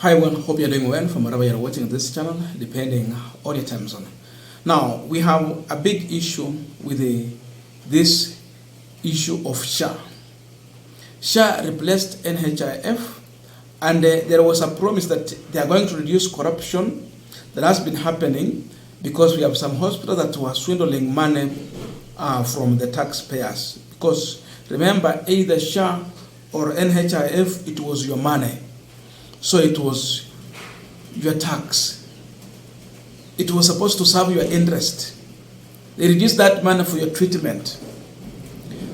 Hi everyone, hope you're doing well from wherever you're watching this channel, depending on your time zone. Now, we have a big issue with this issue of SHA. SHA replaced NHIF, and there was a promise that they are going to reduce corruption that has been happening because we have some hospitals that were swindling money from the taxpayers. Because remember, either SHA or NHIF, it was your money. So it was your tax. It was supposed to serve your interest. They reduced that money for your treatment.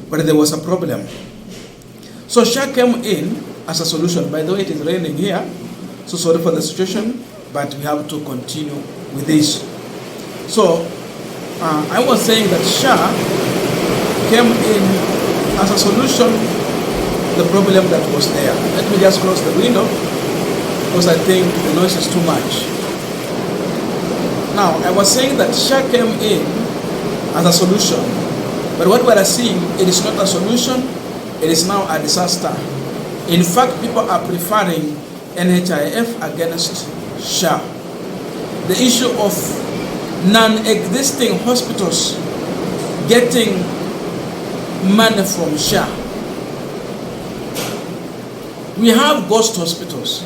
But there was a problem. So SHA came in as a solution. By the way, it is raining here. So sorry for the situation, but we have to continue with this. So I was saying that SHA came in as a solution to the problem that was there. Let me just close the window, because I think the noise is too much. Now, I was saying that SHA came in as a solution, but what we are seeing, it is not a solution, it is now a disaster. In fact, people are preferring NHIF against SHA. The issue of non-existing hospitals getting money from SHA. We have ghost hospitals.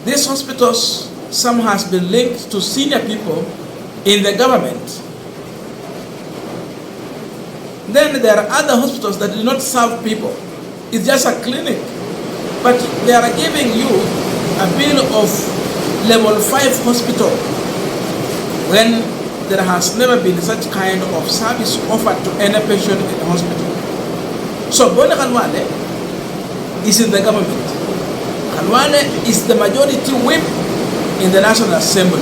These hospitals, some has been linked to senior people in the government. Then there are other hospitals that do not serve people. It's just a clinic. But they are giving you a bill of level 5 hospital when there has never been such kind of service offered to any patient in the hospital. So Bwana Khalwale is in the government. Khalwale is the majority whip in the National Assembly.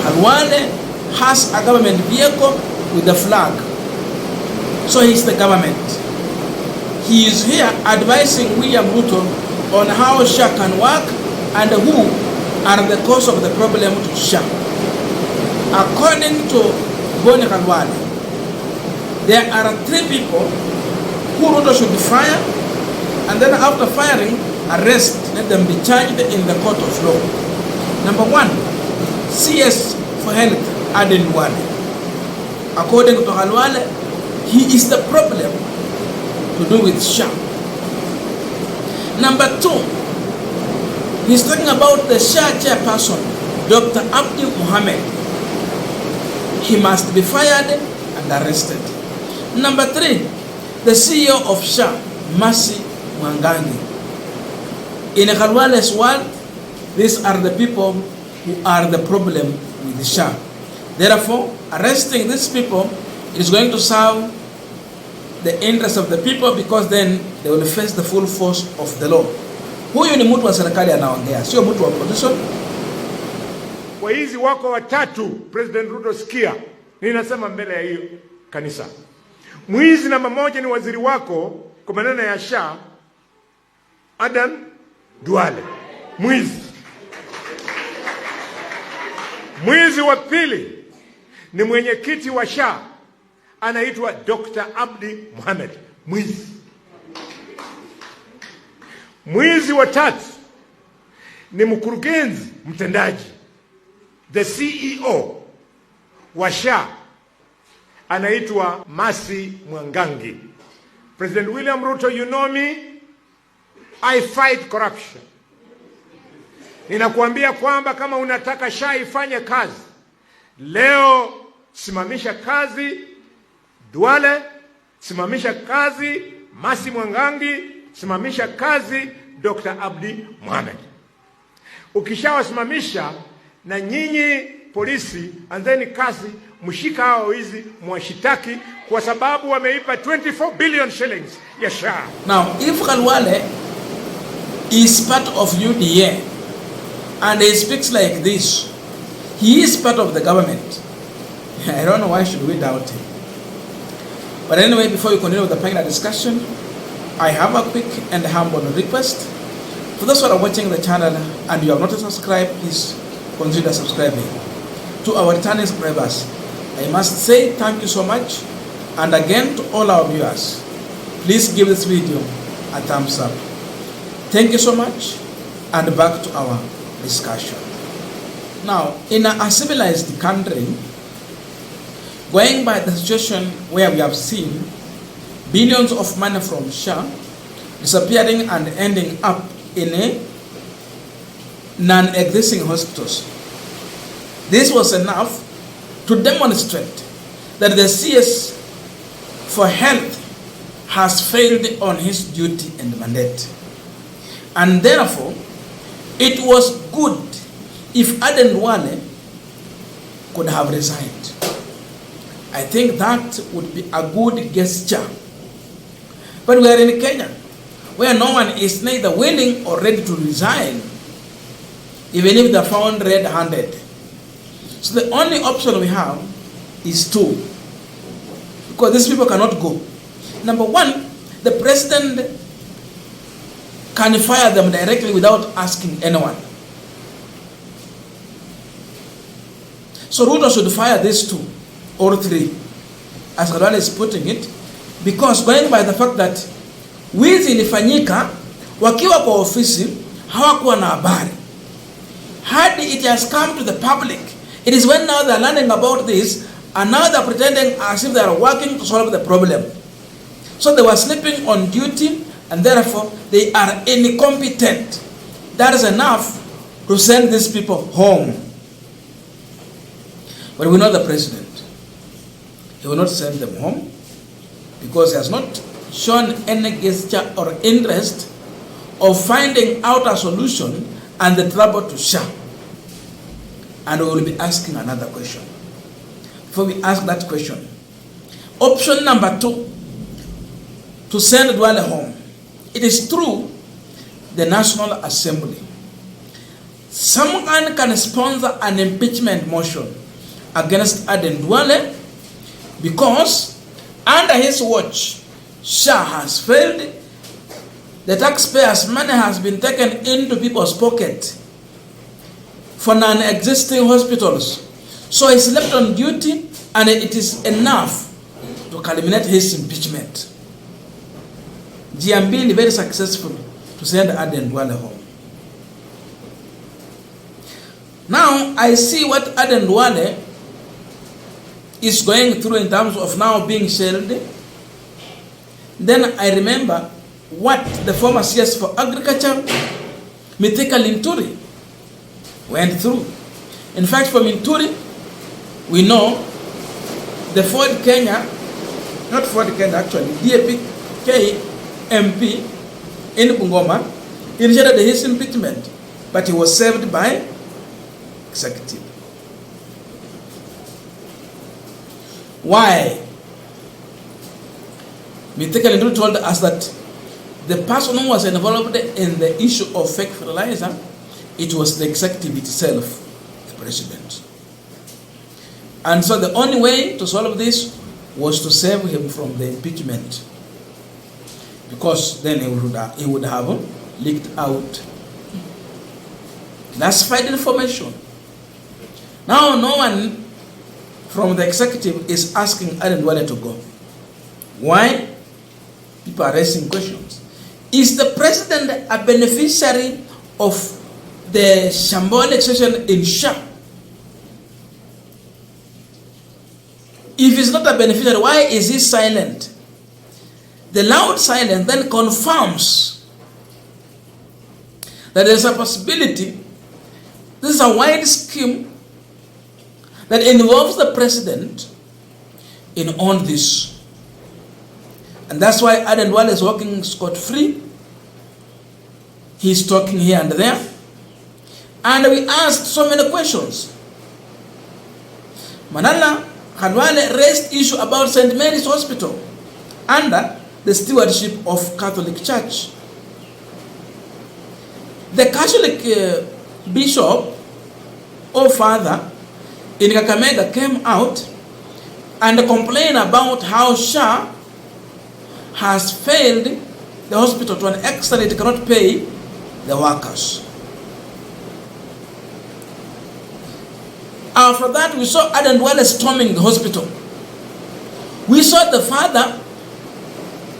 Khalwale has a government vehicle with the flag. So he's the government. He is here advising William Ruto on how SHA can work and who are the cause of the problem to SHA. According to Bwana Khalwale, there are 3 people who Ruto should fire, and then after firing, arrest, let them be charged in the court of law. Number 1, CS for Health, Aden Duale. According to Khalwale, he is the problem to do with SHA. Number 2, he's talking about the SHA chairperson, Dr. Abdi Mohammed. He must be fired and arrested. Number 3, the CEO of SHA, Mercy Mwangangi. In Khalwale's world, these are the people who are the problem with the SHA. Therefore, arresting these people is going to serve the interest of the people, because then they will face the full force of the law. Huyu ni mtu wa serikali anaongea, sio mtu wa opposition. Waizi wako watatu, President Ruto, sikia. Ninasema mbele ya hiyo kanisa. Mwizi namba 1 ni waziri wako kwa maneno ya SHA, Aden Duale. Mwizi. Mwizi wa pili ni mwenyekiti wa SHA, anaitwa Dr. Abdi Mohammed. Mwizi. Mwizi wa tatu ni mkurugenzi mtendaji, the CEO wa SHA, anaitwa Mercy Mwangangi. President William Ruto, you know me, I fight corruption. Ninakuambia kwamba kama unataka SHA ifanye kazi, leo simamisha kazi Duale, simamisha kazi Mercy Mwangangi, simamisha kazi Dr. Abdi Mohammed. Ukishawasimamisha, na nyinyi polisi, anzeni kazi, mshika hao hizi, mwashitaki kwa sababu wameipa 24 billion shillings ya SHA. Now, if Khalwale is part of UDA and he speaks like this, he is part of the government. I don't know why should we doubt him. But anyway, before we continue with the panel discussion, I have a quick and humble request. For those who are watching the channel and you have not subscribed, please consider subscribing. To our returning subscribers, I must say thank you so much. And again, to all our viewers, please give this video a thumbs up. Thank you so much, And back to our discussion. Now, in a civilized country, going by the situation where we have seen billions of money from SHA disappearing and ending up in a non-existing hospitals, this was enough to demonstrate that the CS for health has failed on his duty and mandate. And therefore, it was good if Aden Duale could have resigned. I think that would be a good gesture. But we are in Kenya, where no one is neither willing or ready to resign, even if they're found red-handed. So the only option we have is two, because these people cannot go. Number one, the president can fire them directly without asking anyone. So Ruto should fire these two or three, as Kadwale is putting it, because going by the fact that wizi ilifanyika wakiwa kwa ofisi hawakuwa na habari. Had it has come to the public, it is when now they are learning about this, and now they are pretending as if they are working to solve the problem. So they were sleeping on duty, and therefore they are incompetent. That is enough to send these people home. But we know the president. He will not send them home because he has not shown any gesture or interest of finding out a solution and the trouble to SHA. And we will be asking another question. Before we ask that question, option number two, to send Duale home. It is true, the National Assembly. Someone can sponsor an impeachment motion against Aden Duale because under his watch, SHA has failed. The taxpayers' money has been taken into people's pocket for non-existing hospitals. So he's left on duty, and it is enough to culminate his impeachment. GMB is very successful to send Aden Duale home. Now I see what Aden Duale is going through in terms of now being shelled. Then I remember what the former CS for Agriculture, Mithika Linturi, went through. In fact, from Linturi, we know the Ford Kenya, not Ford Kenya actually, DAP-K MP in Bungoma initiated his impeachment, but he was served by executive. Why? Mithika Linturi told us that the person who was involved in the issue of fake fertilizer, it was the executive itself, the president. And so the only way to solve this was to save him from the impeachment, because then he would have leaked out classified information. Now no one from the executive is asking Aden Duale to go. Why? People are raising questions. Is the president a beneficiary of the shambolic session in SHA? If he's not a beneficiary, why is he silent? The loud silence then confirms that there's a possibility this is a wide scheme that involves the president in all this. And that's why Aden Duale is walking scot-free. He's talking here and there. And we asked so many questions. Manala Kadwale raised issue about St. Mary's Hospital under the stewardship of Catholic Church. The Catholic bishop or father in Kakamega came out and complained about how SHA has failed the hospital to an extent it cannot pay the workers. After that, we saw Aden Duale storming the hospital. We saw the father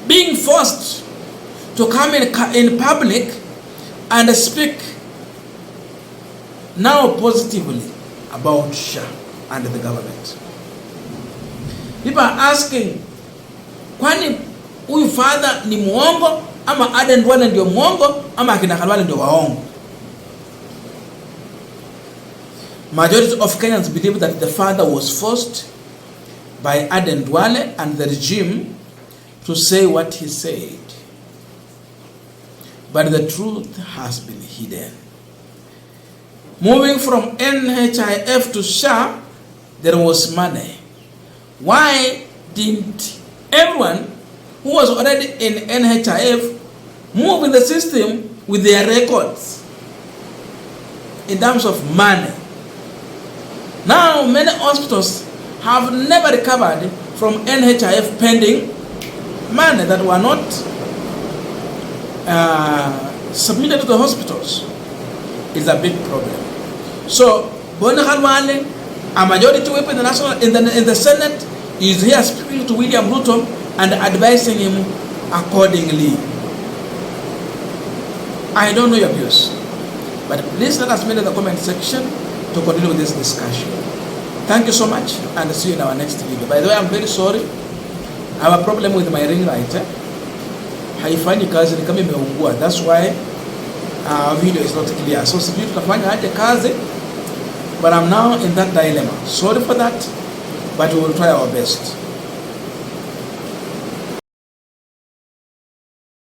being forced to come in public and speak now positively about SHA and the government. People are asking, kwani huyu father ni muongo ama Aden Duale ndio muongo ama akina Khalwale ndio waongo? Majority of Kenyans believe that the father was forced by Aden Duale and the regime to say what he said. But the truth has been hidden. Moving from NHIF to SHA, there was money. Why didn't everyone who was already in NHIF move in the system with their records in terms of money? Now, many hospitals have never recovered from NHIF pending money that were not submitted to the hospitals. Is a big problem. So, Boni Khalwale, a majority whip in the national, in the Senate, is here speaking to William Ruto and advising him accordingly. I don't know your views, but please let us know in the comment section to continue with this discussion. Thank you so much, and see you in our next video. By the way, I'm very sorry. I have a problem with my ring light. Haifanyi kazi, ni kama imeungua. That's why our video is not clear. So sijui tutafanya aje kazi, but I'm now in that dilemma. Sorry for that, but we will try our best.